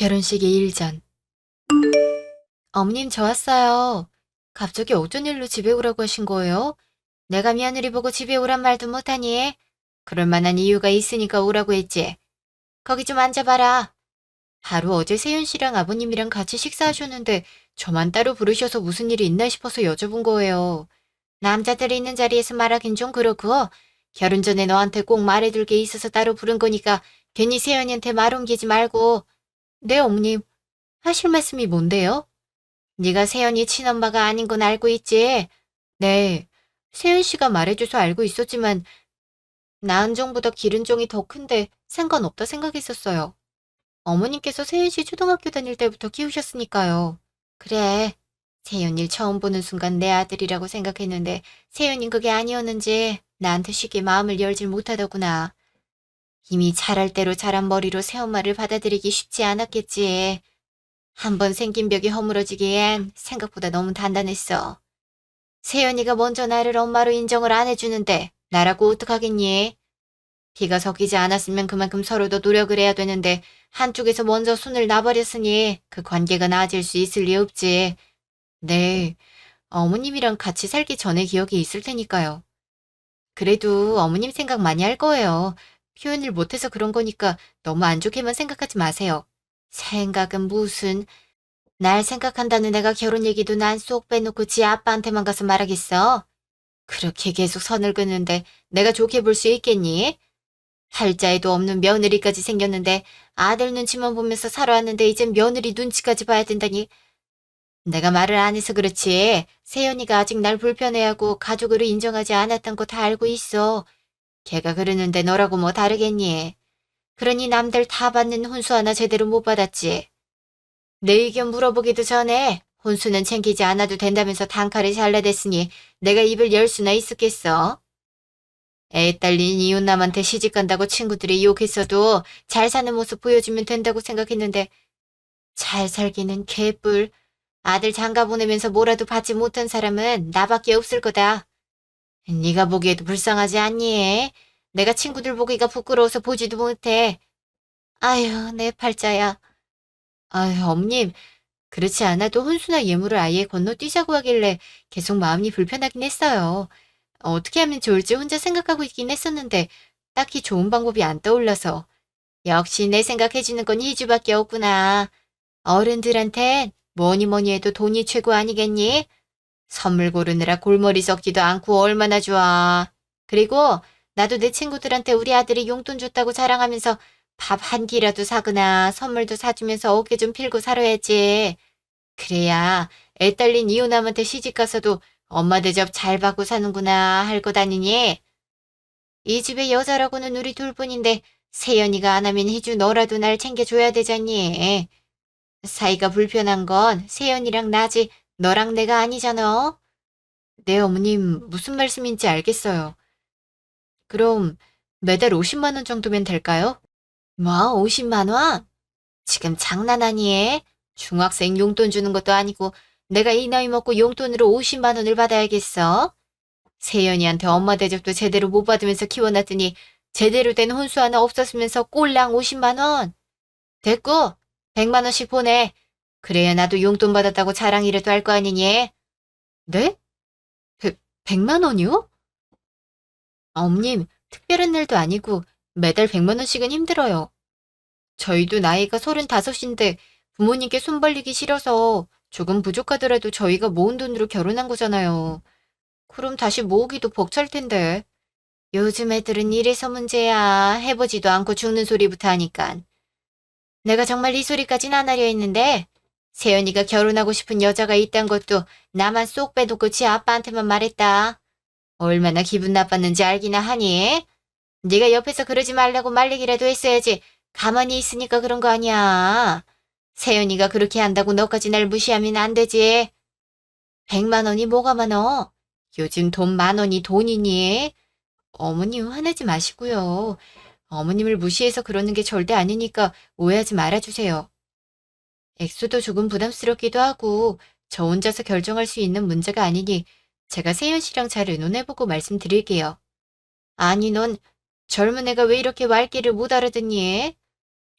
결혼식 2일 전. 어머님 저 왔어요. 갑자기 어쩐 일로 집에 오라고 하신 거예요? 내가 며느리 보고 집에 오란 말도 못하니? 그럴 만한 이유가 있으니까 오라고 했지. 거기 좀 앉아봐라. 바로 어제 세윤 씨랑 아버님이랑 같이 식사하셨는데 저만 따로 부르셔서 무슨 일이 있나 싶어서 여쭤본 거예요. 남자들이 있는 자리에서 말하긴 좀 그렇고 결혼 전에 너한테 꼭 말해둘 게 있어서 따로 부른 거니까 괜히 세연이한테 말 옮기지 말고. 네 어머님, 하실 말씀이 뭔데요? 네가 세연이 친엄마가 아닌 건 알고 있지? 네. 세연 씨가 말해줘서 알고 있었지만 나은정보다 기른정이 더 큰데 상관없다 생각했었어요. 어머님께서 세연 씨 초등학교 다닐 때부터 키우셨으니까요. 그래. 세연이를 처음 보는 순간 내 아들이라고 생각했는데 세연인 그게 아니었는지 나한테 쉽게 마음을 열질 못하더구나. 이미 자랄 대로 자란 머리로 새엄마를 받아들이기 쉽지 않았겠지. 한번 생긴 벽이 허물어지기엔 생각보다 너무 단단했어. 세연이가 먼저 나를 엄마로 인정을 안 해주는데 나라고 어떡하겠니? 피가 섞이지 않았으면 그만큼 서로도 노력을 해야 되는데 한쪽에서 먼저 손을 놔버렸으니 그 관계가 나아질 수 있을 리 없지. 네, 어머님이랑 같이 살기 전에 기억이 있을 테니까요. 그래도 어머님 생각 많이 할 거예요. 표현을 못해서 그런 거니까 너무 안 좋게만 생각하지 마세요. 생각은 무슨, 날 생각한다는 애가 결혼 얘기도 난 쏙 빼놓고 지 아빠한테만 가서 말하겠어. 그렇게 계속 선을 긋는데 내가 좋게 볼 수 있겠니? 팔자에도 없는 며느리까지 생겼는데 아들 눈치만 보면서 살아왔는데 이젠 며느리 눈치까지 봐야 된다니. 내가 말을 안 해서 그렇지. 세연이가 아직 날 불편해하고 가족으로 인정하지 않았던 거 다 알고 있어. 걔가 그러는데 너라고 뭐 다르겠니? 그러니 남들 다 받는 혼수 하나 제대로 못 받았지. 내 의견 물어보기도 전에 혼수는 챙기지 않아도 된다면서 단칼에 잘라댔으니 내가 입을 열 수나 있었겠어? 애 딸린 이웃남한테 시집간다고 친구들이 욕했어도 잘 사는 모습 보여주면 된다고 생각했는데 잘 살기는 개뿔. 아들 장가 보내면서 뭐라도 받지 못한 사람은 나밖에 없을 거다. 네가 보기에도 불쌍하지 않니? 내가 친구들 보기가 부끄러워서 보지도 못해. 아휴, 내 팔자야. 아휴, 엄님, 그렇지 않아도 혼수나 예물을 아예 건너뛰자고 하길래 계속 마음이 불편하긴 했어요. 어떻게 하면 좋을지 혼자 생각하고 있긴 했었는데 딱히 좋은 방법이 안 떠올라서. 역시 내 생각해주는 건 희주밖에 없구나. 어른들한텐 뭐니 뭐니 해도 돈이 최고 아니겠니? 선물 고르느라 골머리 썩지도 않고 얼마나 좋아. 그리고 나도 내 친구들한테 우리 아들이 용돈 줬다고 자랑하면서 밥 한 끼라도 사거나 선물도 사주면서 어깨 좀 필고 살아야지. 그래야 애 딸린 이웃남한테 시집가서도 엄마 대접 잘 받고 사는구나 할 것 아니니? 이 집의 여자라고는 우리 둘뿐인데 세연이가 안 하면 희주 너라도 날 챙겨줘야 되잖니. 사이가 불편한 건 세연이랑 나지 너랑 내가 아니잖아. 네, 어머님 무슨 말씀인지 알겠어요. 그럼 매달 50만 원 정도면 될까요? 뭐 50만 원? 지금 장난 아니에? 중학생 용돈 주는 것도 아니고 내가 이 나이 먹고 용돈으로 50만 원을 받아야겠어? 세연이한테 엄마 대접도 제대로 못 받으면서 키워놨더니 제대로 된 혼수 하나 없었으면서 꼴랑 50만 원. 됐고 100만 원씩 보내. 그래야 나도 용돈 받았다고 자랑이라도 할 거 아니니? 네? 100만 원이요? 엄님, 특별한 날도 아니고 매달 100만 원씩은 힘들어요. 저희도 나이가 35인데 부모님께 손 벌리기 싫어서 조금 부족하더라도 저희가 모은 돈으로 결혼한 거잖아요. 그럼 다시 모으기도 벅찰 텐데. 요즘 애들은 이래서 문제야. 해보지도 않고 죽는 소리부터 하니깐. 내가 정말 이 소리까진 안 하려 했는데 세연이가 결혼하고 싶은 여자가 있단 것도 나만 쏙 빼놓고 지 아빠한테만 말했다. 얼마나 기분 나빴는지 알기나 하니? 네가 옆에서 그러지 말라고 말 얘기라도 했어야지. 가만히 있으니까 그런 거 아니야. 세연이가 그렇게 한다고 너까지 날 무시하면 안 되지. 100만 원이 뭐가 많어? 요즘 돈 10,000원이 돈이니? 어머님 화내지 마시고요. 어머님을 무시해서 그러는 게 절대 아니니까 오해하지 말아주세요. 액수도 조금 부담스럽기도 하고 저 혼자서 결정할 수 있는 문제가 아니니 제가 세연 씨랑 잘 의논해보고 말씀드릴게요. 아니 넌 젊은 애가 왜 이렇게 말귀를 못 알아듣니?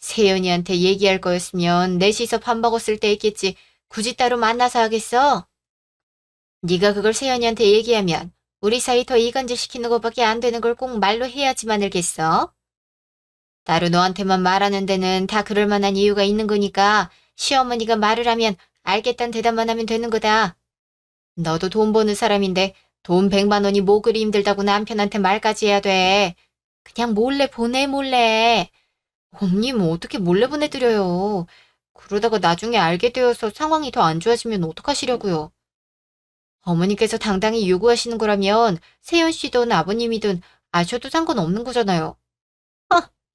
세연이한테 얘기할 거였으면 넷이서 밥 먹었을 때 했겠지. 굳이 따로 만나서 하겠어? 네가 그걸 세연이한테 얘기하면 우리 사이 더 이간질 시키는 것밖에 안 되는 걸 꼭 말로 해야지만 알겠어? 따로 너한테만 말하는 데는 다 그럴 만한 이유가 있는 거니까 시어머니가 말을 하면 알겠다는 대답만 하면 되는 거다. 너도 돈 버는 사람인데 돈 100만 원이 뭐 그리 힘들다고 남편한테 말까지 해야 돼. 그냥 몰래 보내 몰래. 언니 뭐 어떻게 몰래 보내드려요. 그러다가 나중에 알게 되어서 상황이 더 안 좋아지면 어떡하시려고요. 어머니께서 당당히 요구하시는 거라면 세연 씨든 아버님이든 아셔도 상관없는 거잖아요.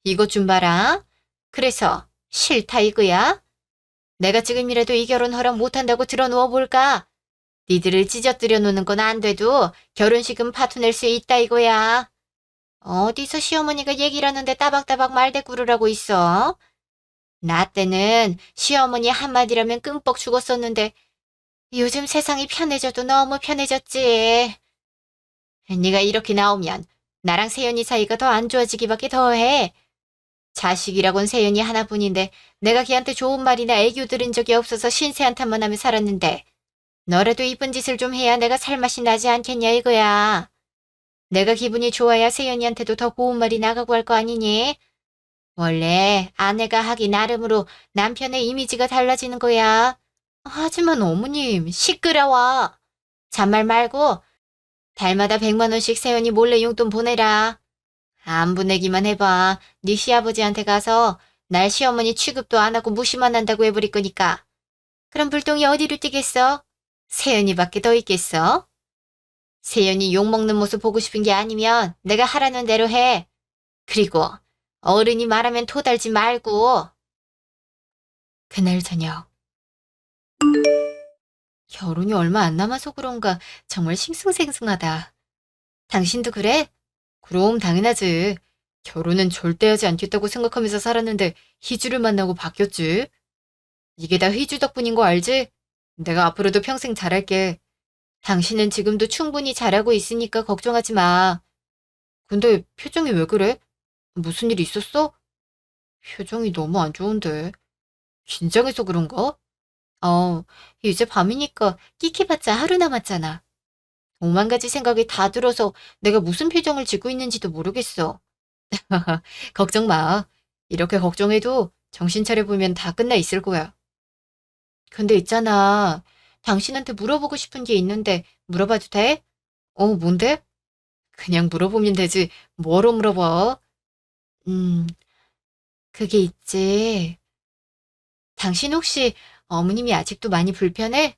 이것 좀 봐라. 그래서 싫다 이거야? 내가 지금이라도 이 결혼 허락 못한다고 들어누워 볼까? 니들을 찢어뜨려 놓는 건 안 돼도 결혼식은 파토낼 수 있다 이거야. 어디서 시어머니가 얘기를 하는데 따박따박 말대꾸를 하고 있어? 나 때는 시어머니 한마디라면 끔뻑 죽었었는데 요즘 세상이 편해져도 너무 편해졌지. 네가 이렇게 나오면 나랑 세연이 사이가 더 안 좋아지기밖에 더해. 자식이라곤 세연이 하나뿐인데 내가 걔한테 좋은 말이나 애교 들은 적이 없어서 신세 한탄만 하며 살았는데 너라도 이쁜 짓을 좀 해야 내가 살맛이 나지 않겠냐 이거야. 내가 기분이 좋아야 세연이한테도 더 고운 말이 나가고 할 거 아니니? 원래 아내가 하기 나름으로 남편의 이미지가 달라지는 거야. 하지만 어머님, 시끄러워. 잔말 말고 달마다 100만 원씩 세연이 몰래 용돈 보내라. 안 보내기만 해봐. 네 시아버지한테 가서 날 시어머니 취급도 안 하고 무시만 한다고 해버릴 거니까. 그럼 불똥이 어디로 뛰겠어? 세연이밖에 더 있겠어? 세연이 욕먹는 모습 보고 싶은 게 아니면 내가 하라는 대로 해. 그리고 어른이 말하면 토달지 말고. 그날 저녁. 결혼이 얼마 안 남아서 그런가 정말 싱숭생숭하다. 당신도 그래? 그럼 당연하지. 결혼은 절대 하지 않겠다고 생각하면서 살았는데 희주를 만나고 바뀌었지. 이게 다 희주 덕분인 거 알지? 내가 앞으로도 평생 잘할게. 당신은 지금도 충분히 잘하고 있으니까 걱정하지 마. 근데 표정이 왜 그래? 무슨 일 있었어? 표정이 너무 안 좋은데. 긴장해서 그런가? 어, 이제 밤이니까 끼키봤자 하루 남았잖아. 오만 가지 생각이 다 들어서 내가 무슨 표정을 짓고 있는지도 모르겠어. 걱정 마. 이렇게 걱정해도 정신 차려보면 다 끝나 있을 거야. 근데 있잖아. 당신한테 물어보고 싶은 게 있는데 물어봐도 돼? 뭔데? 그냥 물어보면 되지. 뭐로 물어봐? 음, 그게 있지. 당신 혹시 어머님이 아직도 많이 불편해?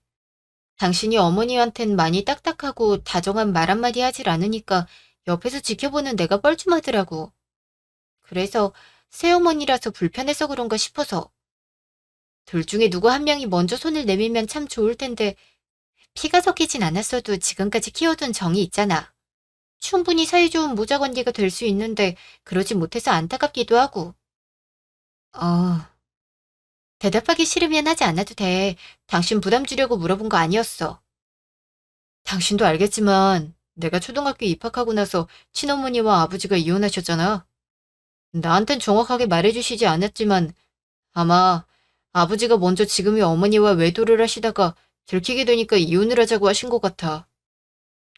당신이 어머니한텐 많이 딱딱하고 다정한 말 한마디 하질 않으니까 옆에서 지켜보는 내가 뻘쭘하더라고. 그래서 새어머니라서 불편해서 그런가 싶어서. 둘 중에 누구 한 명이 먼저 손을 내밀면 참 좋을 텐데 피가 섞이진 않았어도 지금까지 키워둔 정이 있잖아. 충분히 사이좋은 모자관계가 될 수 있는데 그러지 못해서 안타깝기도 하고. 어, 대답하기 싫으면 하지 않아도 돼. 당신 부담 주려고 물어본 거 아니었어. 당신도 알겠지만 내가 초등학교 입학하고 나서 친어머니와 아버지가 이혼하셨잖아. 나한텐 정확하게 말해주시지 않았지만 아마 아버지가 먼저 지금의 어머니와 외도를 하시다가 들키게 되니까 이혼을 하자고 하신 것 같아.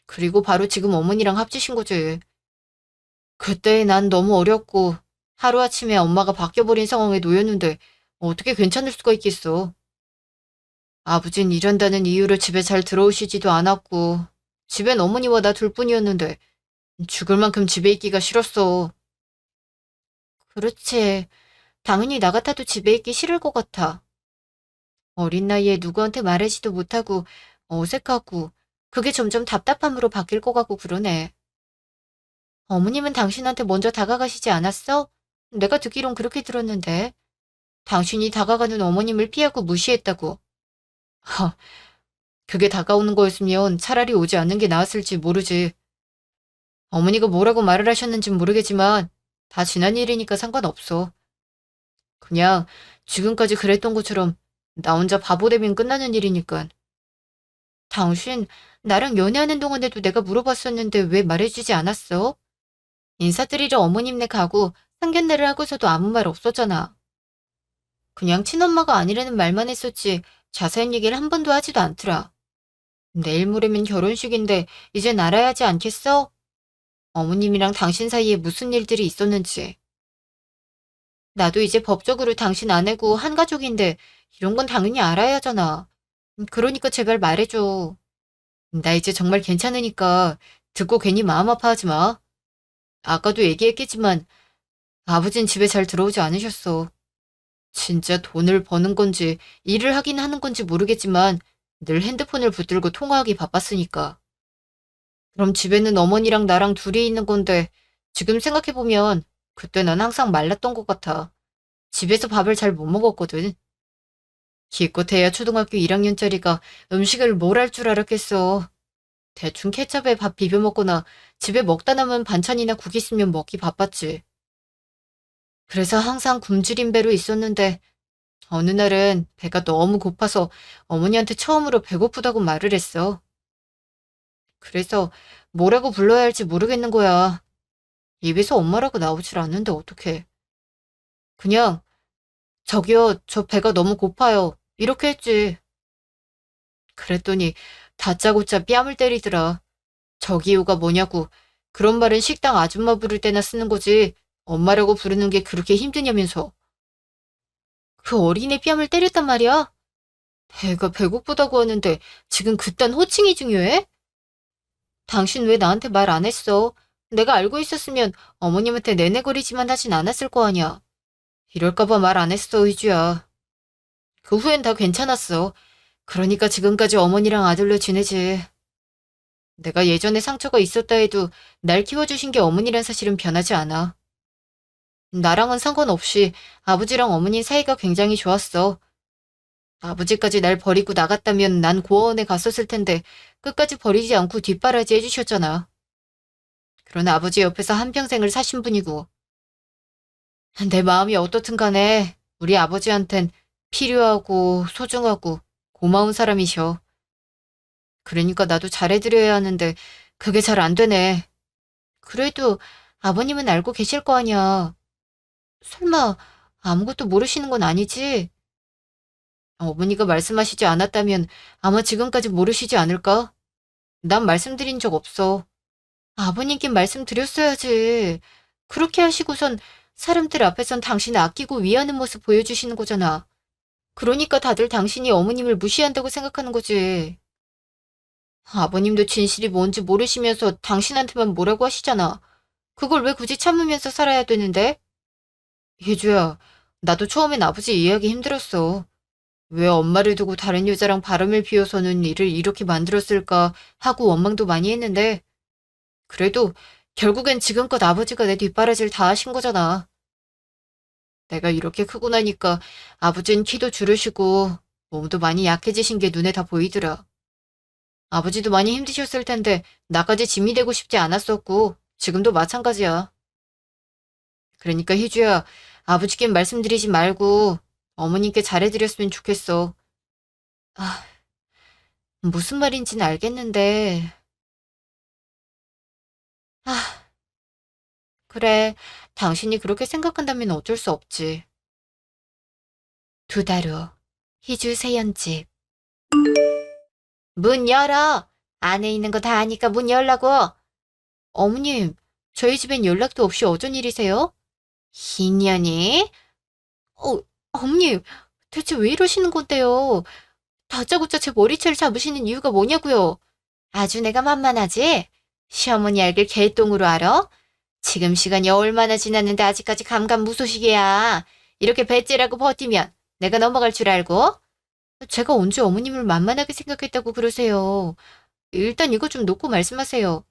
그리고 바로 지금 어머니랑 합치신 거지. 그때 난 너무 어렸고 하루아침에 엄마가 바뀌어버린 상황에 놓였는데 어떻게 괜찮을 수가 있겠어. 아버진 일한다는 이유로 집에 잘 들어오시지도 않았고 집엔 어머니와 나 둘뿐이었는데 죽을 만큼 집에 있기가 싫었어. 그렇지. 당연히 나 같아도 집에 있기 싫을 것 같아. 어린 나이에 누구한테 말하지도 못하고 어색하고 그게 점점 답답함으로 바뀔 것 같고 그러네. 어머님은 당신한테 먼저 다가가시지 않았어? 내가 듣기론 그렇게 들었는데. 당신이 다가가는 어머님을 피하고 무시했다고. 하, 그게 다가오는 거였으면 차라리 오지 않는 게 나았을지 모르지. 어머니가 뭐라고 말을 하셨는진 모르겠지만 다 지난 일이니까 상관없어. 그냥 지금까지 그랬던 것처럼 나 혼자 바보 되면 끝나는 일이니까. 당신 나랑 연애하는 동안에도 내가 물어봤었는데 왜 말해주지 않았어? 인사드리러 어머님네 가고 상견례를 하고서도 아무 말 없었잖아. 그냥 친엄마가 아니라는 말만 했었지 자세한 얘기를 한 번도 하지도 않더라. 내일 모레면 결혼식인데 이젠 알아야 하지 않겠어? 어머님이랑 당신 사이에 무슨 일들이 있었는지. 나도 이제 법적으로 당신 아내고 한 가족인데 이런 건 당연히 알아야 하잖아. 그러니까 제발 말해줘. 나 이제 정말 괜찮으니까 듣고 괜히 마음 아파하지 마. 아까도 얘기했겠지만 아버진 집에 잘 들어오지 않으셨어. 진짜 돈을 버는 건지 일을 하긴 하는 건지 모르겠지만 늘 핸드폰을 붙들고 통화하기 바빴으니까. 그럼 집에는 어머니랑 나랑 둘이 있는 건데 지금 생각해보면 그때 난 항상 말랐던 것 같아. 집에서 밥을 잘 못 먹었거든. 기껏해야 초등학교 1학년짜리가 음식을 뭘 할 줄 알았겠어. 대충 케첩에 밥 비벼 먹거나 집에 먹다 남은 반찬이나 국 있으면 먹기 바빴지. 그래서 항상 굶주린 배로 있었는데 어느 날은 배가 너무 고파서 어머니한테 처음으로 배고프다고 말을 했어. 그래서 뭐라고 불러야 할지 모르겠는 거야. 입에서 엄마라고 나오질 않는데 어떡해. 그냥 저기요, 저 배가 너무 고파요. 이렇게 했지. 그랬더니 다짜고짜 뺨을 때리더라. 저기요가 뭐냐고. 그런 말은 식당 아줌마 부를 때나 쓰는 거지. 엄마라고 부르는 게 그렇게 힘드냐면서. 그 어린애 뺨을 때렸단 말이야? 배가 배고프다고 하는데 지금 그딴 호칭이 중요해? 당신 왜 나한테 말 안 했어? 내가 알고 있었으면 어머님한테 내내거리지만 하진 않았을 거 아니야. 이럴까봐 말 안 했어, 희주야. 그 후엔 다 괜찮았어. 그러니까 지금까지 어머니랑 아들로 지내지. 내가 예전에 상처가 있었다 해도 날 키워주신 게 어머니란 사실은 변하지 않아. 나랑은 상관없이 아버지랑 어머니 사이가 굉장히 좋았어. 아버지까지 날 버리고 나갔다면 난 고아원에 갔었을 텐데 끝까지 버리지 않고 뒷바라지 해주셨잖아. 그러나 아버지 옆에서 한평생을 사신 분이고 내 마음이 어떻든 간에 우리 아버지한텐 필요하고 소중하고 고마운 사람이셔. 그러니까 나도 잘해드려야 하는데 그게 잘 안 되네. 그래도 아버님은 알고 계실 거 아니야. 설마 아무것도 모르시는 건 아니지? 어머니가 말씀하시지 않았다면 아마 지금까지 모르시지 않을까? 난 말씀드린 적 없어. 아버님께 말씀드렸어야지. 그렇게 하시고선 사람들 앞에선 당신을 아끼고 위하는 모습 보여주시는 거잖아. 그러니까 다들 당신이 어머님을 무시한다고 생각하는 거지. 아버님도 진실이 뭔지 모르시면서 당신한테만 뭐라고 하시잖아. 그걸 왜 굳이 참으면서 살아야 되는데? 예주야, 나도 처음엔 아버지 이해하기 힘들었어. 왜 엄마를 두고 다른 여자랑 바람을 피워서는 일을 이렇게 만들었을까 하고 원망도 많이 했는데, 그래도 결국엔 지금껏 아버지가 내 뒷바라지를 다 하신 거잖아. 내가 이렇게 크고 나니까 아버지는 키도 줄으시고 몸도 많이 약해지신 게 눈에 다 보이더라. 아버지도 많이 힘드셨을 텐데 나까지 짐이 되고 싶지 않았었고 지금도 마찬가지야. 그러니까 희주야, 아버지께 말씀드리지 말고 어머님께 잘해드렸으면 좋겠어. 아, 무슨 말인지는 알겠는데. 아, 그래. 당신이 그렇게 생각한다면 어쩔 수 없지. 2달 후, 희주 세연집. 문 열어. 안에 있는 거 다 아니까 문 열라고. 어머님, 저희 집엔 연락도 없이 어쩐 일이세요? 인연이? 어머님, 대체 왜 이러시는 건데요? 다짜고짜 제 머리채를 잡으시는 이유가 뭐냐고요? 아주 내가 만만하지? 시어머니 알길 개똥으로 알아? 지금 시간이 얼마나 지났는데 아직까지 감감무소식이야. 이렇게 배째라고 버티면 내가 넘어갈 줄 알고? 제가 언제 어머님을 만만하게 생각했다고 그러세요. 일단 이거 좀 놓고 말씀하세요.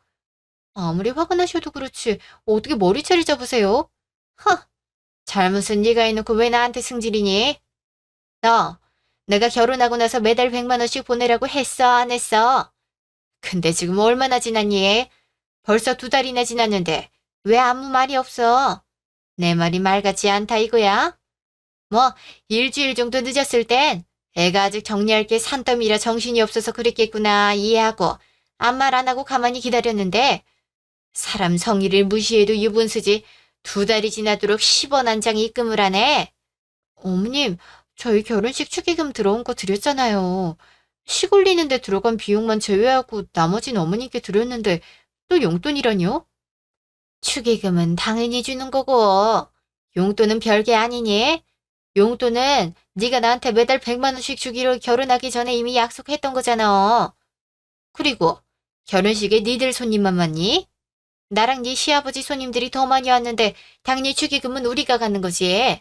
아무리 화가 나셔도 그렇지 어떻게 머리채를 잡으세요? 허, 잘못은 네가 해놓고 왜 나한테 승질이니? 너, 내가 결혼하고 나서 매달 100만 원씩 보내라고 했어, 안 했어? 근데 지금 얼마나 지났니? 벌써 2달이나 지났는데 왜 아무 말이 없어? 내 말이 말 같지 않다 이거야? 뭐 일주일 정도 늦었을 땐 애가 아직 정리할 게 산더미라 정신이 없어서 그랬겠구나 이해하고 아무 말 안 하고 가만히 기다렸는데 사람 성의를 무시해도 유분수지 2달이 지나도록 10원 한 장 입금을 하네. 어머님, 저희 결혼식 축의금 들어온 거 드렸잖아요. 식 올리는데 들어간 비용만 제외하고 나머지는 어머니께 드렸는데 또 용돈이라뇨? 축의금은 당연히 주는 거고 용돈은 별게 아니니? 용돈은 네가 나한테 매달 100만 원씩 주기로 결혼하기 전에 이미 약속했던 거잖아. 그리고 결혼식에 니들 손님만 왔니? 나랑 네 시아버지 손님들이 더 많이 왔는데 당연히 축의금은 우리가 갖는 거지.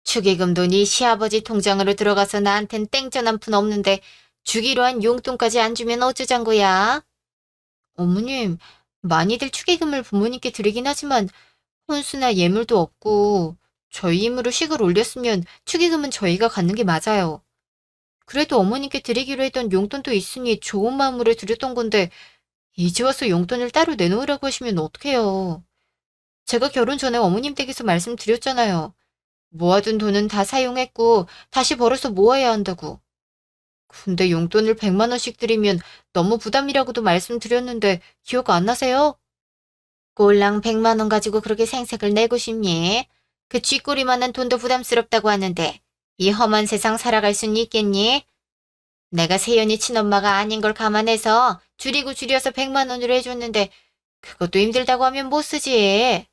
축의금도 네 시아버지 통장으로 들어가서 나한텐 땡전 한 푼 없는데 주기로 한 용돈까지 안 주면 어쩌잔 거야? 어머님, 많이들 축의금을 부모님께 드리긴 하지만 혼수나 예물도 없고 저희 힘으로 식을 올렸으면 축의금은 저희가 갖는 게 맞아요. 그래도 어머님께 드리기로 했던 용돈도 있으니 좋은 마음으로 드렸던 건데 이제 와서 용돈을 따로 내놓으라고 하시면 어떡해요. 제가 결혼 전에 어머님 댁에서 말씀드렸잖아요. 모아둔 돈은 다 사용했고 다시 벌어서 모아야 한다고. 근데 용돈을 100만 원씩 드리면 너무 부담이라고도 말씀드렸는데 기억 안 나세요? 꼴랑 100만 원 가지고 그렇게 생색을 내고 싶니? 그 쥐꼬리만한 돈도 부담스럽다고 하는데 이 험한 세상 살아갈 순 있겠니? 내가 세연이 친엄마가 아닌 걸 감안해서 줄이고 줄여서 100만 원으로 해줬는데 그것도 힘들다고 하면 못 쓰지.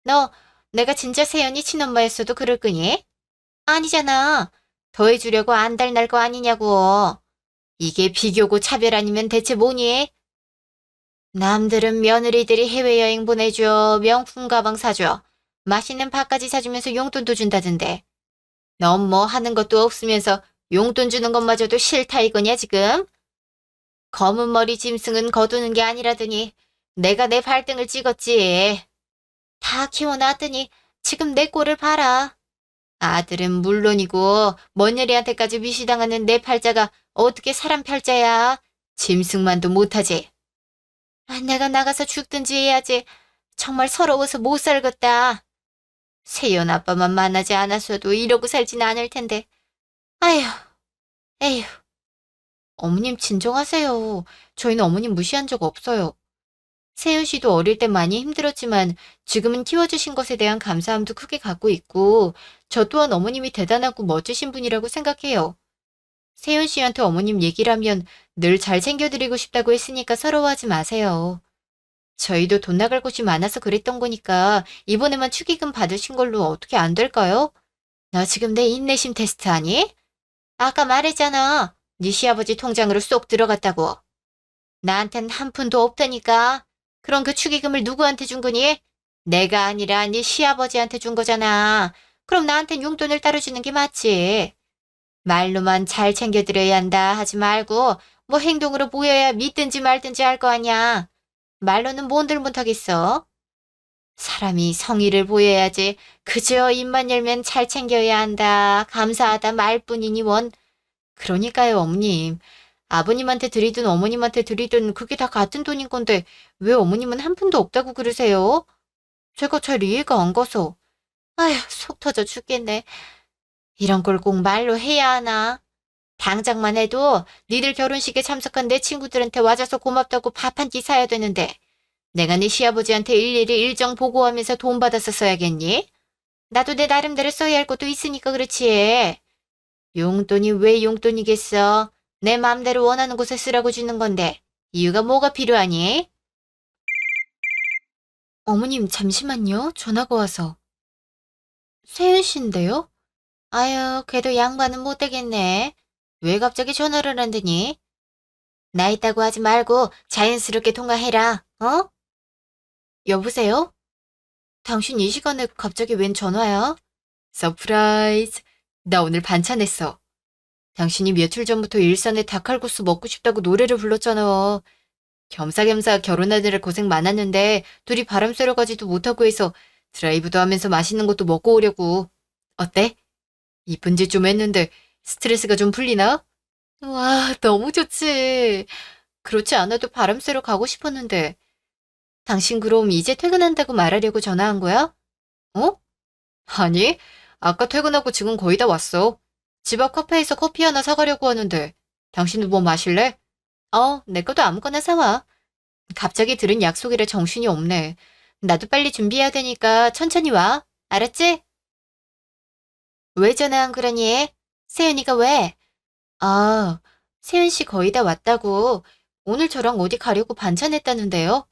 너 내가 진짜 세연이 친엄마였어도 그럴 거니? 아니잖아. 더해주려고 안달날 거 아니냐고. 이게 비교고 차별 아니면 대체 뭐니? 남들은 며느리들이 해외여행 보내줘, 명품 가방 사줘, 맛있는 밥까지 사주면서 용돈도 준다던데. 넌 뭐 하는 것도 없으면서 용돈 주는 것마저도 싫다 이거냐 지금? 검은 머리 짐승은 거두는 게 아니라더니 내가 내 발등을 찍었지. 다 키워놨더니 지금 내 꼴을 봐라. 아들은 물론이고 며느리한테까지 위시당하는 내 팔자가 어떻게 사람 팔자야? 짐승만도 못하지. 내가 나가서 죽든지 해야지. 정말 서러워서 못 살겠다. 세연 아빠만 만나지 않았어도 이러고 살진 않을 텐데. 아휴, 에휴. 어머님 진정하세요. 저희는 어머님 무시한 적 없어요. 세연 씨도 어릴 때 많이 힘들었지만 지금은 키워주신 것에 대한 감사함도 크게 갖고 있고 저 또한 어머님이 대단하고 멋지신 분이라고 생각해요. 세연 씨한테 어머님 얘기를 하면 늘 잘 챙겨드리고 싶다고 했으니까 서러워하지 마세요. 저희도 돈 나갈 곳이 많아서 그랬던 거니까 이번에만 축의금 받으신 걸로 어떻게 안 될까요? 너 지금 내 인내심 테스트 하니? 아까 말했잖아. 네 시아버지 통장으로 쏙 들어갔다고. 나한텐 한 푼도 없다니까. 그럼 그 축의금을 누구한테 준 거니? 내가 아니라 네 시아버지한테 준 거잖아. 그럼 나한텐 용돈을 따로 주는 게 맞지. 말로만 잘 챙겨드려야 한다 하지 말고 뭐 행동으로 보여야 믿든지 말든지 할 거 아니야. 말로는 뭔들 못하겠어. 사람이 성의를 보여야지. 그저 입만 열면 잘 챙겨야 한다. 감사하다 말뿐이니 원. 그러니까요, 어머님. 아버님한테 드리든 어머님한테 드리든 그게 다 같은 돈인 건데 왜 어머님은 한 푼도 없다고 그러세요? 제가 잘 이해가 안 가서. 아휴, 속 터져 죽겠네. 이런 걸 꼭 말로 해야 하나? 당장만 해도 니들 결혼식에 참석한 내 친구들한테 와줘서 고맙다고 밥 한 끼 사야 되는데 내가 네 시아버지한테 일일이 일정 보고하면서 돈 받아서 써야겠니? 나도 내 나름대로 써야 할 것도 있으니까 그렇지. 용돈이 왜 용돈이겠어? 내 맘대로 원하는 곳에 쓰라고 주는 건데 이유가 뭐가 필요하니? 어머님 잠시만요. 전화가 와서. 세윤 씨인데요? 아유, 걔도 양반은 못 되겠네. 왜 갑자기 전화를 한다니? 나 있다고 하지 말고 자연스럽게 통화해라. 어? 여보세요? 당신 이 시간에 갑자기 웬 전화야? 서프라이즈. 나 오늘 반찬했어. 당신이 며칠 전부터 일산에 닭칼국수 먹고 싶다고 노래를 불렀잖아. 겸사겸사 결혼하느라 고생 많았는데 둘이 바람 쐬러 가지도 못하고 해서 드라이브도 하면서 맛있는 것도 먹고 오려고. 어때? 이쁜 짓 좀 했는데 스트레스가 좀 풀리나? 와, 너무 좋지. 그렇지 않아도 바람 쐬러 가고 싶었는데. 당신 그럼 이제 퇴근한다고 말하려고 전화한 거야? 어? 아니, 아까 퇴근하고 지금 거의 다 왔어. 집 앞 카페에서 커피 하나 사가려고 하는데. 당신도 뭐 마실래? 내 것도 아무거나 사와. 갑자기 들은 약속이라 정신이 없네. 나도 빨리 준비해야 되니까 천천히 와. 알았지? 왜 전화 안 그러니? 세윤이가 왜? 아, 세윤 씨 거의 다 왔다고. 오늘 저랑 어디 가려고 반찬했다는데요.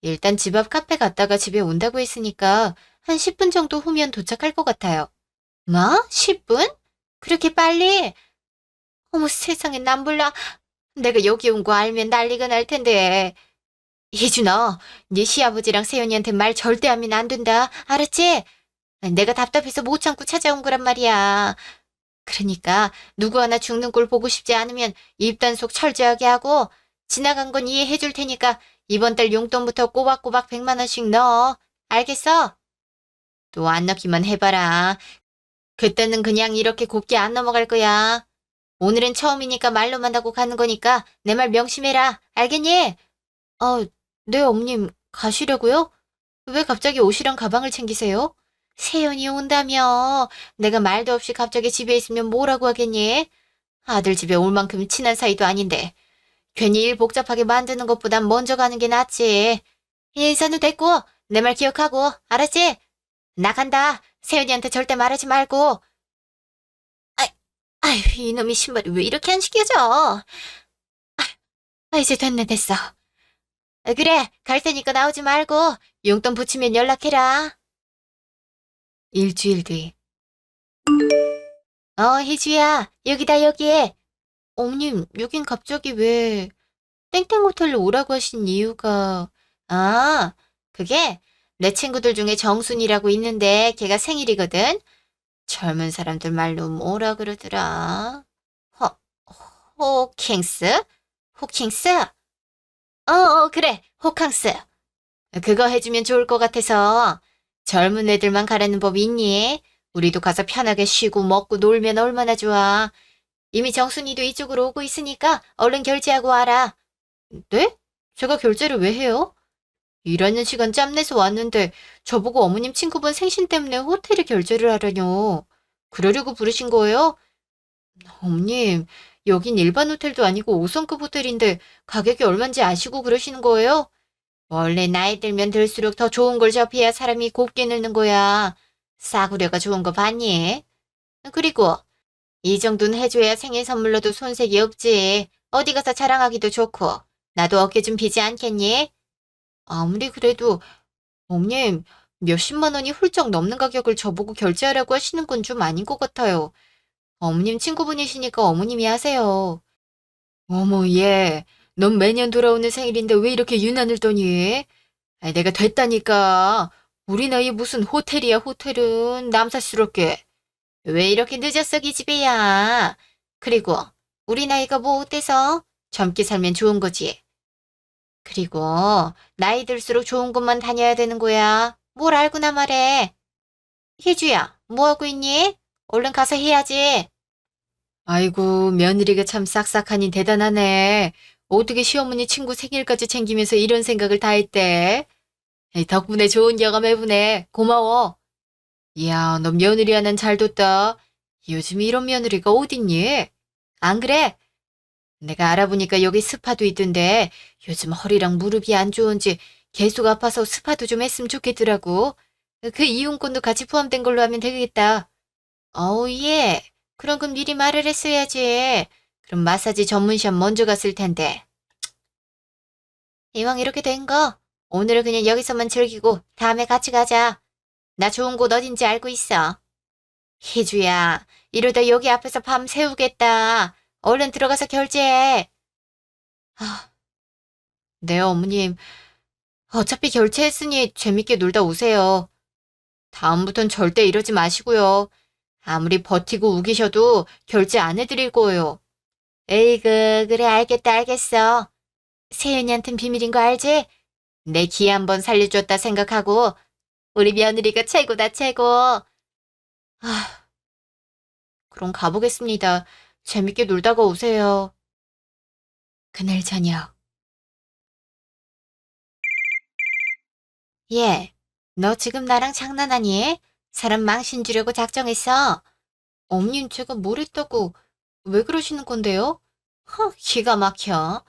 일단 집 앞 카페 갔다가 집에 온다고 했으니까 한 10분 정도 후면 도착할 것 같아요. 뭐? 10분? 그렇게 빨리? 어머 세상에 난 몰라. 내가 여기 온 거 알면 난리가 날 텐데. 희준아, 네 시아버지랑 세연이한테 말 절대 하면 안 된다. 알았지? 내가 답답해서 못 참고 찾아온 거란 말이야. 그러니까 누구 하나 죽는 꼴 보고 싶지 않으면 입단속 철저하게 하고 지나간 건 이해해 줄 테니까 이번 달 용돈부터 꼬박꼬박 100만 원씩 넣어. 알겠어? 또 안 넣기만 해봐라. 그때는 그냥 이렇게 곱게 안 넘어갈 거야. 오늘은 처음이니까 말로만 하고 가는 거니까 내 말 명심해라. 알겠니? 네, 어머님, 가시려고요? 왜 갑자기 옷이랑 가방을 챙기세요? 세연이 온다며. 내가 말도 없이 갑자기 집에 있으면 뭐라고 하겠니? 아들 집에 올 만큼 친한 사이도 아닌데. 괜히 일 복잡하게 만드는 것보단 먼저 가는 게 낫지. 인사는 됐고, 내 말 기억하고, 알았지? 나 간다. 세연이한테 절대 말하지 말고. 아, 아휴, 이놈의 신발이 왜 이렇게 안 신겨져? 이제 됐네, 됐어. 그래, 갈 테니까 나오지 말고, 용돈 붙이면 연락해라. 일주일 뒤. 혜주야, 여기다, 여기. 어머님, 여긴 갑자기 왜 땡땡 호텔로 오라고 하신 이유가, 아, 그게 내 친구들 중에 정순이라고 있는데 걔가 생일이거든? 젊은 사람들 말로 뭐라 그러더라? 허, 호킹스? 호킹스? 그래, 호캉스. 그거 해주면 좋을 것 같아서. 젊은 애들만 가라는 법 있니? 우리도 가서 편하게 쉬고 먹고 놀면 얼마나 좋아. 이미 정순이도 이쪽으로 오고 있으니까 얼른 결제하고 와라. 네? 제가 결제를 왜 해요? 일하는 시간 짬내서 왔는데 저보고 어머님 친구분 생신 때문에 호텔에 결제를 하라뇨. 그러려고 부르신 거예요? 어머님, 여긴 일반 호텔도 아니고 5성급 호텔인데 가격이 얼만지 아시고 그러시는 거예요? 원래 나이 들면 들수록 더 좋은 걸 접해야 사람이 곱게 늙는 거야. 싸구려가 좋은 거 봤니? 그리고 이 정도는 해줘야 생일 선물로도 손색이 없지. 어디 가서 자랑하기도 좋고. 나도 어깨 좀 비지 않겠니? 아무리 그래도 어머님 몇십만 원이 훌쩍 넘는 가격을 저보고 결제하라고 하시는 건 좀 아닌 것 같아요. 어머님 친구분이시니까 어머님이 하세요. 어머 얘, 넌 매년 돌아오는 생일인데 왜 이렇게 유난을 떠니? 내가 됐다니까. 우리 나이에 무슨 호텔이야 호텔은 남사스럽게. 왜 이렇게 늦었어 기집애야. 그리고 우리 나이가 뭐 어때서? 젊게 살면 좋은 거지. 그리고 나이 들수록 좋은 곳만 다녀야 되는 거야. 뭘 알고나 말해. 희주야, 뭐 하고 있니? 얼른 가서 해야지. 아이고, 며느리가 참 싹싹하니 대단하네. 어떻게 시어머니 친구 생일까지 챙기면서 이런 생각을 다 했대? 에이, 덕분에 좋은 경험 해보네. 고마워. 이야, 너 며느리 하나는 잘 뒀다. 요즘 이런 며느리가 어딨니? 안 그래? 내가 알아보니까 여기 스파도 있던데 요즘 허리랑 무릎이 안 좋은지 계속 아파서 스파도 좀 했으면 좋겠더라고. 그 이용권도 같이 포함된 걸로 하면 되겠다. 어우, 예. 그럼 그 미리 말을 했어야지. 그럼 마사지 전문샵 먼저 갔을 텐데. 이왕 이렇게 된 거, 오늘은 그냥 여기서만 즐기고 다음에 같이 가자. 나 좋은 곳 어딘지 알고 있어. 희주야, 이러다 여기 앞에서 밤 새우겠다. 얼른 들어가서 결제해. 아, 네, 어머님. 어차피 결제했으니 재밌게 놀다 오세요. 다음부턴 절대 이러지 마시고요. 아무리 버티고 우기셔도 결제 안 해드릴 거예요. 에이그, 그래, 알겠다, 알겠어. 세윤이한텐 비밀인 거 알지? 내 기 한번 살려줬다 생각하고 우리 며느리가 최고다, 최고. 아, 그럼 가보겠습니다. 재밌게 놀다가 오세요. 그날 저녁. 얘, 너 지금 나랑 장난하니? 사람 망신 주려고 작정했어. 어머님 제가 뭘 했다고 왜 그러시는 건데요? 기가 막혀.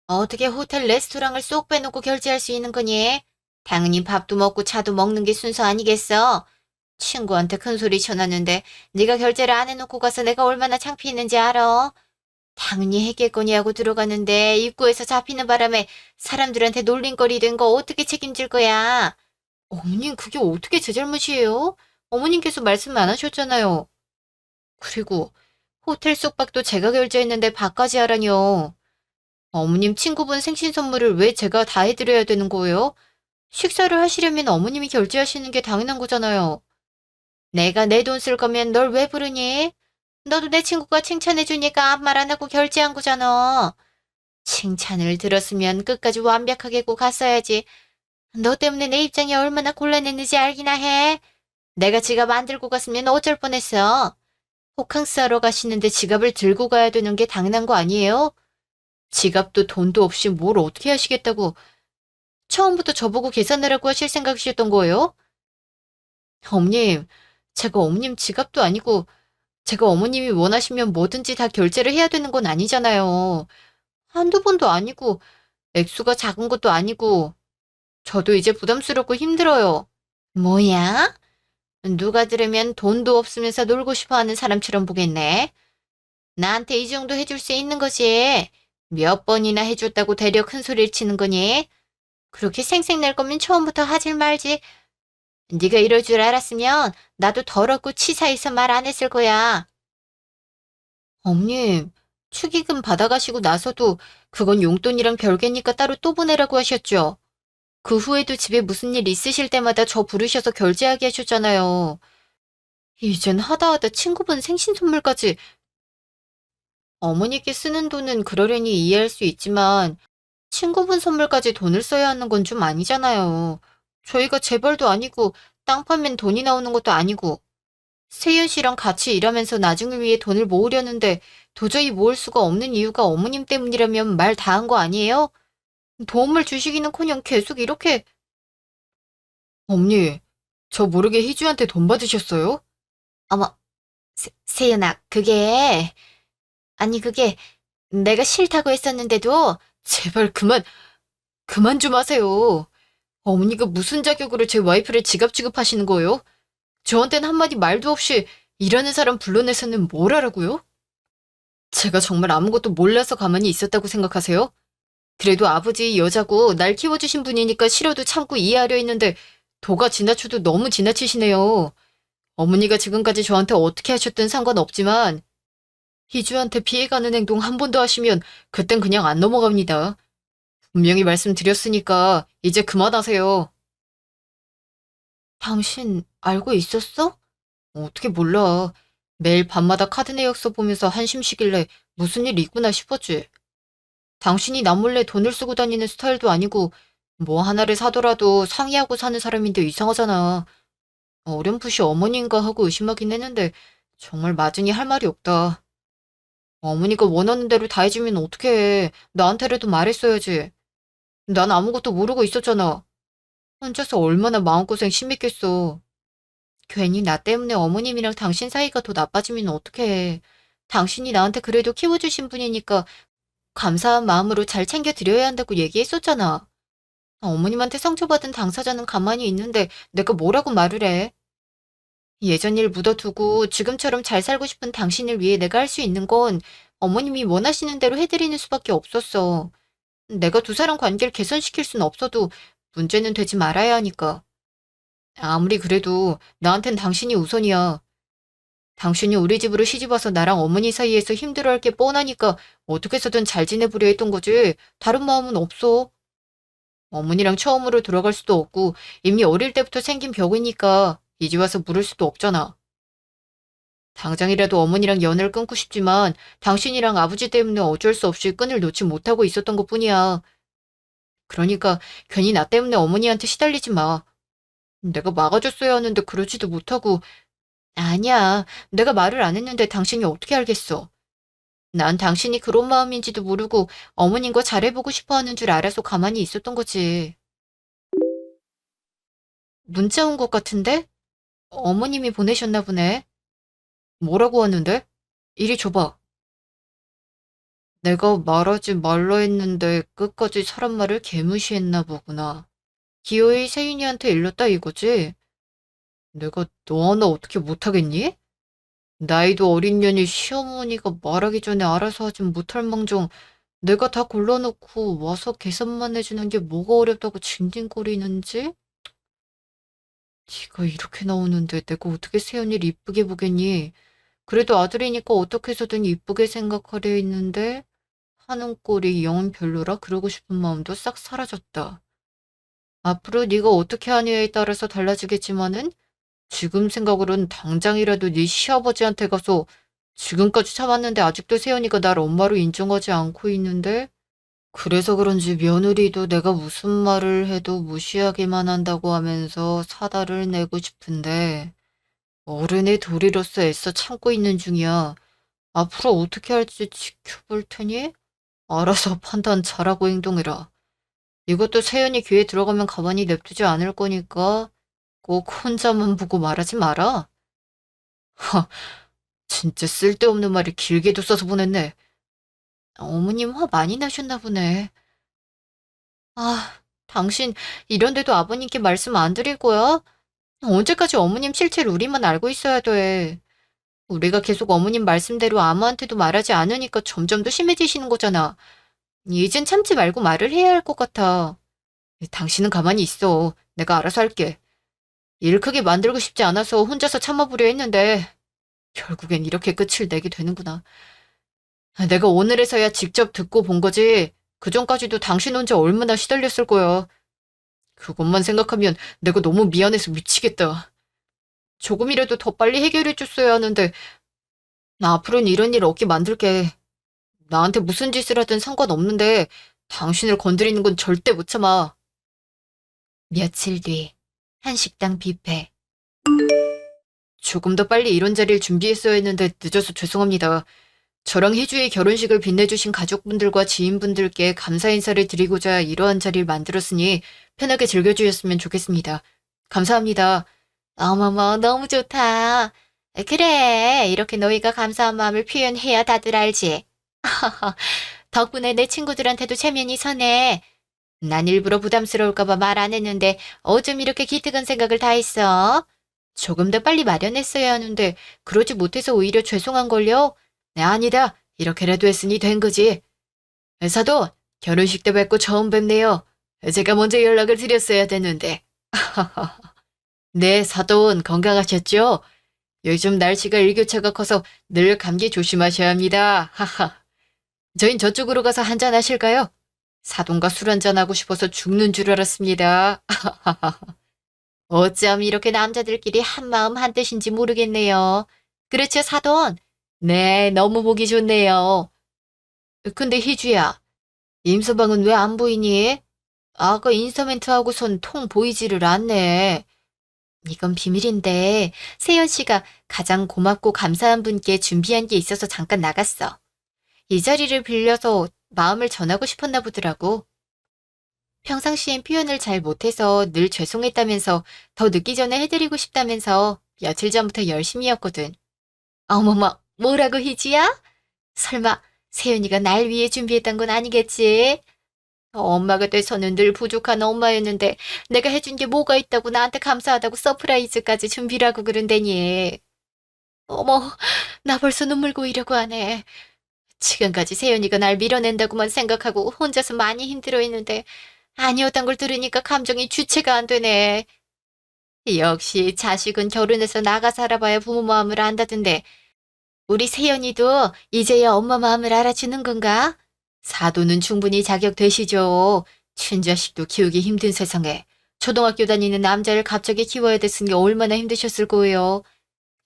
어떻게 호텔 레스토랑을 쏙 빼놓고 결제할 수 있는 거니? 당연히 밥도 먹고 차도 먹는 게 순서 아니겠어? 친구한테 큰 소리 쳐놨는데 네가 결제를 안 해놓고 가서 내가 얼마나 창피했는지 알아? 당연히 했겠거니 하고 들어갔는데 입구에서 잡히는 바람에 사람들한테 놀림거리 된 거 어떻게 책임질 거야? 어머님 그게 어떻게 제 잘못이에요? 어머님께서 말씀 안 하셨잖아요. 그리고 호텔 숙박도 제가 결제했는데 밥까지 하라니요. 어머님 친구분 생신 선물을 왜 제가 다 해드려야 되는 거예요? 식사를 하시려면 어머님이 결제하시는 게 당연한 거잖아요. 내가 내 돈 쓸 거면 널 왜 부르니? 너도 내 친구가 칭찬해주니까 아무 말 안 하고 결제한 거잖아. 칭찬을 들었으면 끝까지 완벽하게 고 갔어야지. 너 때문에 내 입장이 얼마나 곤란했는지 알기나 해. 내가 지갑 안 들고 갔으면 어쩔 뻔했어. 호캉스 하러 가시는데 지갑을 들고 가야 되는 게 당연한 거 아니에요? 지갑도 돈도 없이 뭘 어떻게 하시겠다고 처음부터 저보고 계산하라고 하실 생각이셨던 거예요? 어머님, 제가 어머님 지갑도 아니고 제가 어머님이 원하시면 뭐든지 다 결제를 해야 되는 건 아니잖아요. 한두 번도 아니고 액수가 작은 것도 아니고 저도 이제 부담스럽고 힘들어요. 뭐야? 누가 들으면 돈도 없으면서 놀고 싶어 하는 사람처럼 보겠네. 나한테 이 정도 해줄 수 있는 거지. 몇 번이나 해줬다고 되려 큰 소리를 치는 거니? 그렇게 생색낼 거면 처음부터 하질 말지. 네가 이럴 줄 알았으면 나도 더럽고 치사해서 말 안 했을 거야. 어머님, 축의금 받아가시고 나서도 그건 용돈이랑 별개니까 따로 또 보내라고 하셨죠. 그 후에도 집에 무슨 일 있으실 때마다 저 부르셔서 결제하게 하셨잖아요. 이젠 하다하다 친구분 생신 선물까지 어머니께 쓰는 돈은 그러려니 이해할 수 있지만 친구분 선물까지 돈을 써야 하는 건 좀 아니잖아요. 저희가 재벌도 아니고 땅 파면 돈이 나오는 것도 아니고 세윤 씨랑 같이 일하면서 나중을 위해 돈을 모으려는데 도저히 모을 수가 없는 이유가 어머님 때문이라면 말 다 한 거 아니에요? 도움을 주시기는커녕 계속 이렇게 어머니, 저 모르게 희주한테 돈 받으셨어요? 어머, 세윤아, 그게 내가 싫다고 했었는데도 제발 그만 좀 하세요. 어머니가 무슨 자격으로 제 와이프를 지갑 취급하시는 거예요? 저한텐 한마디 말도 없이 일하는 사람 불러내서는 뭘 하라고요? 제가 정말 아무것도 몰라서 가만히 있었다고 생각하세요? 그래도 아버지 여자고 날 키워주신 분이니까 싫어도 참고 이해하려 했는데 도가 지나쳐도 너무 지나치시네요. 어머니가 지금까지 저한테 어떻게 하셨든 상관없지만 희주한테 피해가는 행동 한 번 더 하시면 그땐 그냥 안 넘어갑니다. 분명히 말씀드렸으니까 이제 그만하세요. 당신 알고 있었어? 어떻게 몰라. 매일 밤마다 카드 내역서 보면서 한심 쉬길래 무슨 일 있구나 싶었지. 당신이 나 몰래 돈을 쓰고 다니는 스타일도 아니고 뭐 하나를 사더라도 상의하고 사는 사람인데 이상하잖아. 어렴풋이 어머니인가 하고 의심하긴 했는데 정말 맞으니 할 말이 없다. 어머니가 원하는 대로 다 해주면 어떡해. 나한테라도 말했어야지. 난 아무것도 모르고 있었잖아. 혼자서 얼마나 마음고생 심했겠어. 괜히 나 때문에 어머님이랑 당신 사이가 더 나빠지면 어떡해. 당신이 나한테 그래도 키워주신 분이니까 감사한 마음으로 잘 챙겨드려야 한다고 얘기했었잖아. 어머님한테 상처받은 당사자는 가만히 있는데 내가 뭐라고 말을 해. 예전 일 묻어두고 지금처럼 잘 살고 싶은 당신을 위해 내가 할 수 있는 건 어머님이 원하시는 대로 해드리는 수밖에 없었어. 내가 두 사람 관계를 개선시킬 순 없어도 문제는 되지 말아야 하니까. 아무리 그래도 나한텐 당신이 우선이야. 당신이 우리 집으로 시집와서 나랑 어머니 사이에서 힘들어할 게 뻔하니까 어떻게 해서든 잘 지내보려 했던 거지. 다른 마음은 없어. 어머니랑 처음으로 돌아갈 수도 없고 이미 어릴 때부터 생긴 벽이니까 이제 와서 물을 수도 없잖아. 당장이라도 어머니랑 연을 끊고 싶지만 당신이랑 아버지 때문에 어쩔 수 없이 끈을 놓지 못하고 있었던 것뿐이야. 그러니까 괜히 나 때문에 어머니한테 시달리지 마. 내가 막아줬어야 하는데 그러지도 못하고 아니야. 내가 말을 안 했는데 당신이 어떻게 알겠어. 난 당신이 그런 마음인지도 모르고 어머님과 잘해보고 싶어 하는 줄 알아서 가만히 있었던 거지. 문자 온 것 같은데? 어머님이 보내셨나 보네. 뭐라고 하는데? 이리 줘봐. 내가 말하지 말라 했는데 끝까지 사람 말을 개무시했나 보구나. 기어이 세윤이한테 일렀다 이거지? 내가 너 하나 어떻게 못하겠니? 나이도 어린 년이 시어머니가 말하기 전에 알아서 하진 못할 망정 내가 다 골라놓고 와서 계산만 해주는 게 뭐가 어렵다고 징징거리는지? 네가 이렇게 나오는데 내가 어떻게 세연이를 이쁘게 보겠니? 그래도 아들이니까 어떻게 해서든 이쁘게 생각하려 했는데 하는 꼴이 영 별로라 그러고 싶은 마음도 싹 사라졌다. 앞으로 네가 어떻게 하느냐에 따라서 달라지겠지만은 지금 생각으론 당장이라도 네 시아버지한테 가서 지금까지 참았는데 아직도 세연이가 날 엄마로 인정하지 않고 있는데 그래서 그런지 며느리도 내가 무슨 말을 해도 무시하기만 한다고 하면서 사달을 내고 싶은데 어른의 도리로서 애써 참고 있는 중이야. 앞으로 어떻게 할지 지켜볼 테니 알아서 판단 잘하고 행동해라. 이것도 세연이 귀에 들어가면 가만히 냅두지 않을 거니까 꼭 혼자만 보고 말하지 마라. 하, 진짜 쓸데없는 말을 길게도 써서 보냈네. 어머님 화 많이 나셨나 보네. 아, 당신 이런데도 아버님께 말씀 안 드릴 거야? 언제까지 어머님 실체를 우리만 알고 있어야 돼. 우리가 계속 어머님 말씀대로 아무한테도 말하지 않으니까 점점 더 심해지시는 거잖아. 이젠 참지 말고 말을 해야 할 것 같아. 당신은 가만히 있어. 내가 알아서 할게. 일 크게 만들고 싶지 않아서 혼자서 참아보려 했는데 결국엔 이렇게 끝을 내게 되는구나. 내가 오늘에서야 직접 듣고 본 거지. 그전까지도 당신 혼자 얼마나 시달렸을 거야. 그것만 생각하면 내가 너무 미안해서 미치겠다. 조금이라도 더 빨리 해결해 줬어야 하는데 나 앞으로는 이런 일 없게 만들게. 나한테 무슨 짓을 하든 상관없는데 당신을 건드리는 건 절대 못 참아. 며칠 뒤 한식당 뷔페. 조금 더 빨리 이런 자리를 준비했어야 했는데 늦어서 죄송합니다. 저랑 혜주의 결혼식을 빛내주신 가족분들과 지인분들께 감사 인사를 드리고자 이러한 자리를 만들었으니 편하게 즐겨주셨으면 좋겠습니다. 감사합니다. 어머머, 너무 좋다. 그래, 이렇게 너희가 감사한 마음을 표현해야 다들 알지. 덕분에 내 친구들한테도 체면이 서네. 난 일부러 부담스러울까봐 말 안 했는데 어쩜 이렇게 기특한 생각을 다 했어? 조금 더 빨리 마련했어야 하는데 그러지 못해서 오히려 죄송한걸요? 네, 아니다. 이렇게라도 했으니 된 거지. 사돈, 결혼식 때 뵙고 처음 뵙네요. 제가 먼저 연락을 드렸어야 되는데. 네, 사돈 건강하셨죠? 요즘 날씨가 일교차가 커서 늘 감기 조심하셔야 합니다. 하하. 저흰 저쪽으로 가서 한잔 하실까요? 사돈과 술 한잔 하고 싶어서 죽는 줄 알았습니다. 어쩜 이렇게 남자들끼리 한마음 한뜻인지 모르겠네요. 그렇죠, 사돈? 네, 너무 보기 좋네요. 근데 희주야, 임서방은 왜 안 보이니? 아까 인서멘트 하고선 통 보이지를 않네. 이건 비밀인데 세연 씨가 가장 고맙고 감사한 분께 준비한 게 있어서 잠깐 나갔어. 이 자리를 빌려서 마음을 전하고 싶었나 보더라고. 평상시엔 표현을 잘 못해서 늘 죄송했다면서 더 늦기 전에 해드리고 싶다면서 며칠 전부터 열심히였거든. 어머머, 뭐라고 희지야? 설마 세연이가 날 위해 준비했던 건 아니겠지? 엄마가 돼서는 늘 부족한 엄마였는데 내가 해준 게 뭐가 있다고 나한테 감사하다고 서프라이즈까지 준비를 하고 그런다니. 어머, 나 벌써 눈물 고이려고 하네. 지금까지 세연이가 날 밀어낸다고만 생각하고 혼자서 많이 힘들어했는데 아니었단 걸 들으니까 감정이 주체가 안 되네. 역시 자식은 결혼해서 나가 살아봐야 부모 마음을 안다던데 우리 세연이도 이제야 엄마 마음을 알아주는 건가? 사도는 충분히 자격되시죠. 친자식도 키우기 힘든 세상에 초등학교 다니는 남자를 갑자기 키워야 됐으니 얼마나 힘드셨을 거예요.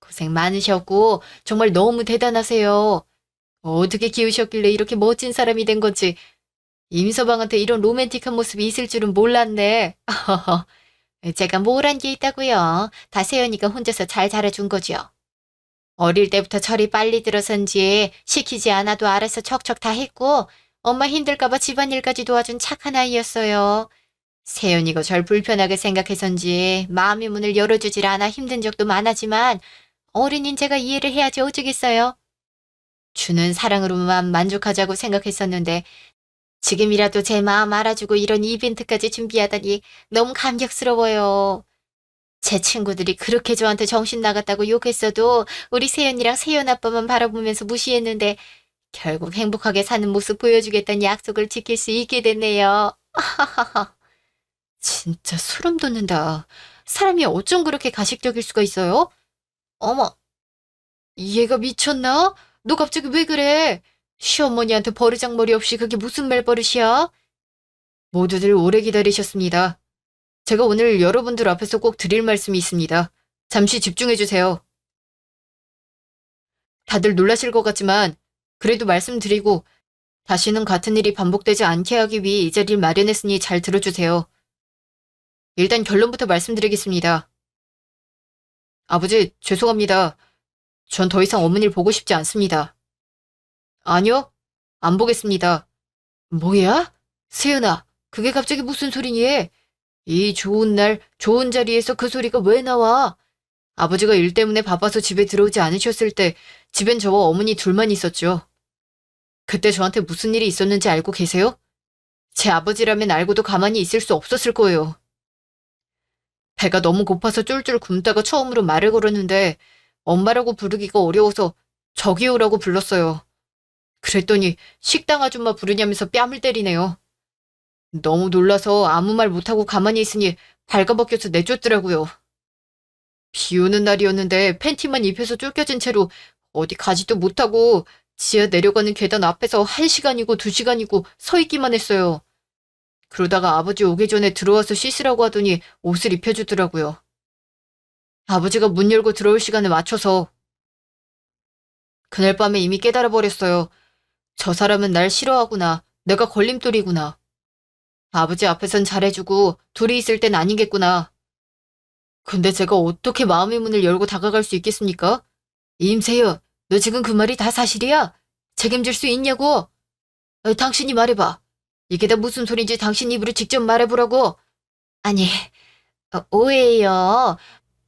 고생 많으셨고 정말 너무 대단하세요. 어떻게 키우셨길래 이렇게 멋진 사람이 된 건지 임서방한테 이런 로맨틱한 모습이 있을 줄은 몰랐네. 제가 뭘 한 게 있다고요. 다 세연이가 혼자서 잘 자라준 거죠. 어릴 때부터 철이 빨리 들어선지 시키지 않아도 알아서 척척 다 했고 엄마 힘들까봐 집안일까지 도와준 착한 아이였어요. 세연이가 절 불편하게 생각해선지 마음의 문을 열어주질 않아 힘든 적도 많았지만 어른인 제가 이해를 해야지 어쩌겠어요. 주는 사랑으로만 만족하자고 생각했었는데 지금이라도 제 마음 알아주고 이런 이벤트까지 준비하다니 너무 감격스러워요. 제 친구들이 그렇게 저한테 정신 나갔다고 욕했어도 우리 세연이랑 세연 아빠만 바라보면서 무시했는데 결국 행복하게 사는 모습 보여주겠다는 약속을 지킬 수 있게 됐네요. 진짜 소름 돋는다. 사람이 어쩜 그렇게 가식적일 수가 있어요? 어머, 얘가 미쳤나? 너 갑자기 왜 그래? 시어머니한테 버르장머리 없이 그게 무슨 말버릇이야? 모두들 오래 기다리셨습니다. 제가 오늘 여러분들 앞에서 꼭 드릴 말씀이 있습니다. 잠시 집중해주세요. 다들 놀라실 것 같지만 그래도 말씀드리고 다시는 같은 일이 반복되지 않게 하기 위해 이 자리를 마련했으니 잘 들어주세요. 일단 결론부터 말씀드리겠습니다. 아버지, 죄송합니다. 전 더 이상 어머니를 보고 싶지 않습니다. 아니요, 안 보겠습니다. 뭐야? 세연아, 그게 갑자기 무슨 소리니? 이 좋은 날, 좋은 자리에서 그 소리가 왜 나와? 아버지가 일 때문에 바빠서 집에 들어오지 않으셨을 때 집엔 저와 어머니 둘만 있었죠. 그때 저한테 무슨 일이 있었는지 알고 계세요? 제 아버지라면 알고도 가만히 있을 수 없었을 거예요. 배가 너무 고파서 쫄쫄 굶다가 처음으로 말을 걸었는데 엄마라고 부르기가 어려워서 저기요라고 불렀어요. 그랬더니 식당 아줌마 부르냐면서 뺨을 때리네요. 너무 놀라서 아무 말 못하고 가만히 있으니 발가벗겨서 내쫓더라고요. 비 오는 날이었는데 팬티만 입혀서 쫓겨진 채로 어디 가지도 못하고 지하 내려가는 계단 앞에서 1시간이고 2시간이고 서 있기만 했어요. 그러다가 아버지 오기 전에 들어와서 씻으라고 하더니 옷을 입혀주더라고요. 아버지가 문 열고 들어올 시간에 맞춰서 그날 밤에 이미 깨달아버렸어요. 저 사람은 날 싫어하구나. 내가 걸림돌이구나. 아버지 앞에선 잘해주고 둘이 있을 땐 아니겠구나. 근데 제가 어떻게 마음의 문을 열고 다가갈 수 있겠습니까? 임세연, 너 지금 그 말이 다 사실이야? 책임질 수 있냐고? 당신이 말해봐. 이게 다 무슨 소린지 당신 입으로 직접 말해보라고. 아니, 오해예요.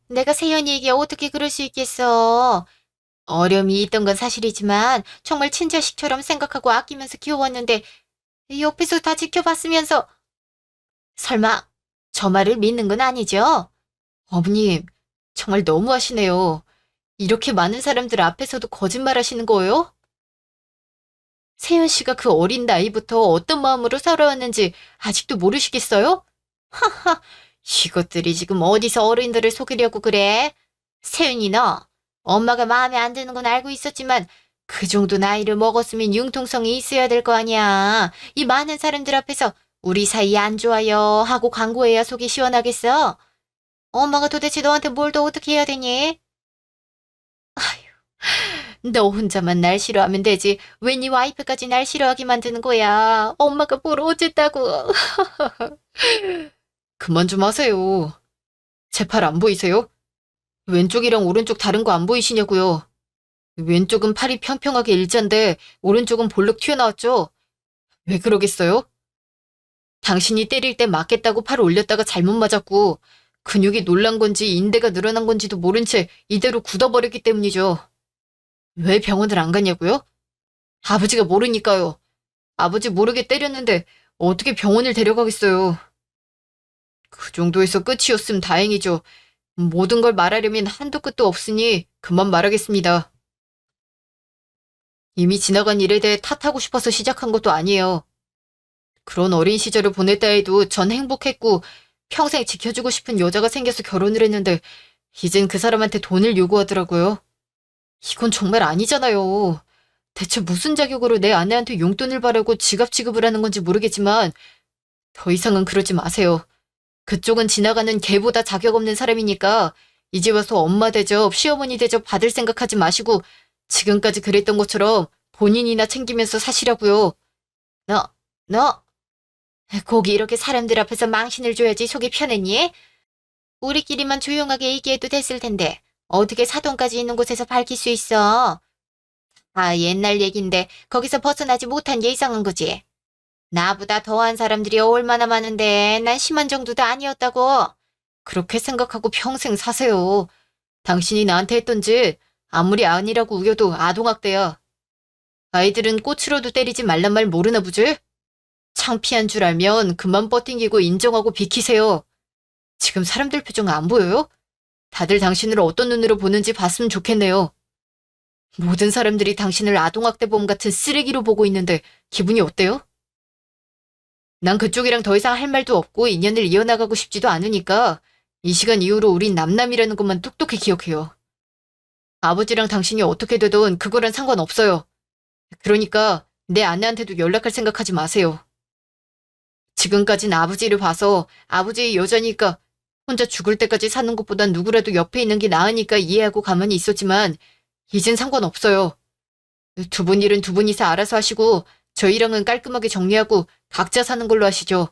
내가 세연이에게 어떻게 그럴 수 있겠어. 어려움이 있던 건 사실이지만 정말 친자식처럼 생각하고 아끼면서 키워왔는데 옆에서 다 지켜봤으면서 설마 저 말을 믿는 건 아니죠? 어머님, 정말 너무하시네요. 이렇게 많은 사람들 앞에서도 거짓말하시는 거예요? 세연 씨가 그 어린 나이부터 어떤 마음으로 살아왔는지 아직도 모르시겠어요? 하하, 이것들이 지금 어디서 어른들을 속이려고 그래? 세연이 너, 엄마가 마음에 안 드는 건 알고 있었지만 그 정도 나이를 먹었으면 융통성이 있어야 될 거 아니야. 이 많은 사람들 앞에서 우리 사이 안 좋아요 하고 광고해야 속이 시원하겠어? 엄마가 도대체 너한테 뭘 더 어떻게 해야 되니? 너 혼자만 날 싫어하면 되지. 왜 네 와이프까지 날 싫어하게 만드는 거야? 엄마가 뭘 어쨌다고. 그만 좀 하세요. 제 팔 안 보이세요? 왼쪽이랑 오른쪽 다른 거 안 보이시냐고요. 왼쪽은 팔이 평평하게 일자인데 오른쪽은 볼록 튀어나왔죠? 왜 그러겠어요? 당신이 때릴 때 맞겠다고 팔 올렸다가 잘못 맞았고 근육이 놀란 건지 인대가 늘어난 건지도 모른 채 이대로 굳어버렸기 때문이죠. 왜 병원을 안 갔냐고요? 아버지가 모르니까요. 아버지 모르게 때렸는데 어떻게 병원을 데려가겠어요. 그 정도에서 끝이었음 다행이죠. 모든 걸 말하려면 한도 끝도 없으니 그만 말하겠습니다. 이미 지나간 일에 대해 탓하고 싶어서 시작한 것도 아니에요. 그런 어린 시절을 보냈다 해도 전 행복했고 평생 지켜주고 싶은 여자가 생겨서 결혼을 했는데 이젠 그 사람한테 돈을 요구하더라고요. 이건 정말 아니잖아요. 대체 무슨 자격으로 내 아내한테 용돈을 바라고 지갑 지급을 하는 건지 모르겠지만 더 이상은 그러지 마세요. 그쪽은 지나가는 개보다 자격 없는 사람이니까 이제 와서 엄마 대접, 시어머니 대접 받을 생각하지 마시고 지금까지 그랬던 것처럼 본인이나 챙기면서 사시라고요. 너, 꼭 이렇게 사람들 앞에서 망신을 줘야지 속이 편했니? 우리끼리만 조용하게 얘기해도 됐을 텐데 어떻게 사돈까지 있는 곳에서 밝힐 수 있어? 아, 옛날 얘긴데 거기서 벗어나지 못한 게 이상한 거지. 나보다 더한 사람들이 얼마나 많은데 난 심한 정도도 아니었다고. 그렇게 생각하고 평생 사세요. 당신이 나한테 했던 짓 아무리 아니라고 우겨도 아동학대야. 아이들은 꽃으로도 때리지 말란 말 모르나 보지? 창피한 줄 알면 그만 버팅기고 인정하고 비키세요. 지금 사람들 표정 안 보여요? 다들 당신을 어떤 눈으로 보는지 봤으면 좋겠네요. 모든 사람들이 당신을 아동학대범 같은 쓰레기로 보고 있는데 기분이 어때요? 난 그쪽이랑 더 이상 할 말도 없고 인연을 이어나가고 싶지도 않으니까 이 시간 이후로 우린 남남이라는 것만 똑똑히 기억해요. 아버지랑 당신이 어떻게 되든 그거랑 상관없어요. 그러니까 내 아내한테도 연락할 생각하지 마세요. 지금까진 아버지를 봐서 아버지의 여자니까 혼자 죽을 때까지 사는 것보단 누구라도 옆에 있는 게 나으니까 이해하고 가만히 있었지만 이젠 상관없어요. 두 분 일은 두 분이서 알아서 하시고 저희랑은 깔끔하게 정리하고 각자 사는 걸로 하시죠.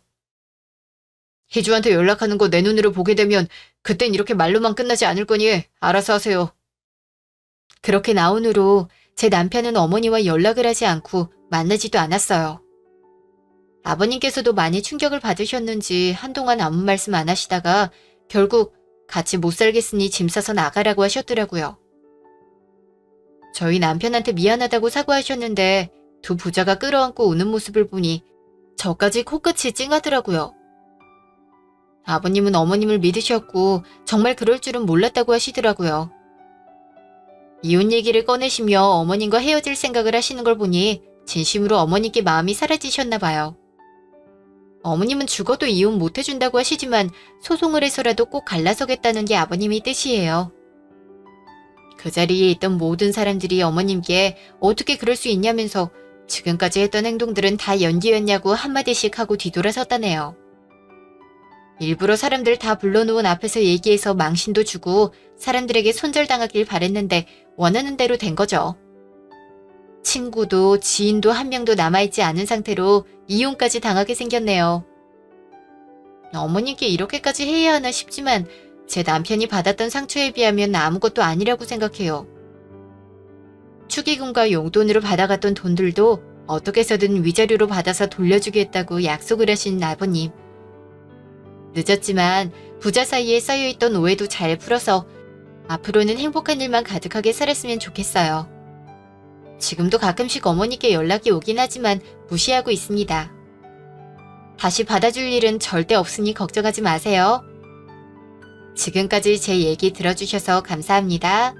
희주한테 연락하는 거 내 눈으로 보게 되면 그땐 이렇게 말로만 끝나지 않을 거니 알아서 하세요. 그렇게 나온 후로 제 남편은 어머니와 연락을 하지 않고 만나지도 않았어요. 아버님께서도 많이 충격을 받으셨는지 한동안 아무 말씀 안 하시다가 결국 같이 못 살겠으니 짐 싸서 나가라고 하셨더라고요. 저희 남편한테 미안하다고 사과하셨는데 두 부자가 끌어안고 우는 모습을 보니 저까지 코끝이 찡하더라고요. 아버님은 어머님을 믿으셨고 정말 그럴 줄은 몰랐다고 하시더라고요. 이혼 얘기를 꺼내시며 어머님과 헤어질 생각을 하시는 걸 보니 진심으로 어머님께 마음이 사라지셨나 봐요. 어머님은 죽어도 이혼 못 해준다고 하시지만 소송을 해서라도 꼭 갈라서겠다는 게 아버님의 뜻이에요. 그 자리에 있던 모든 사람들이 어머님께 어떻게 그럴 수 있냐면서 지금까지 했던 행동들은 다 연기였냐고 한마디씩 하고 뒤돌아섰다네요. 일부러 사람들 다 불러놓은 앞에서 얘기해서 망신도 주고 사람들에게 손절당하길 바랬는데 원하는 대로 된 거죠. 친구도 지인도 한 명도 남아있지 않은 상태로 이혼까지 당하게 생겼네요. 어머님께 이렇게까지 해야 하나 싶지만 제 남편이 받았던 상처에 비하면 아무것도 아니라고 생각해요. 축의금과 용돈으로 받아갔던 돈들도 어떻게 해서든 위자료로 받아서 돌려주겠다고 약속을 하신 아버님. 늦었지만 부자 사이에 쌓여있던 오해도 잘 풀어서 앞으로는 행복한 일만 가득하게 살았으면 좋겠어요. 지금도 가끔씩 어머니께 연락이 오긴 하지만 무시하고 있습니다. 다시 받아줄 일은 절대 없으니 걱정하지 마세요. 지금까지 제 얘기 들어주셔서 감사합니다.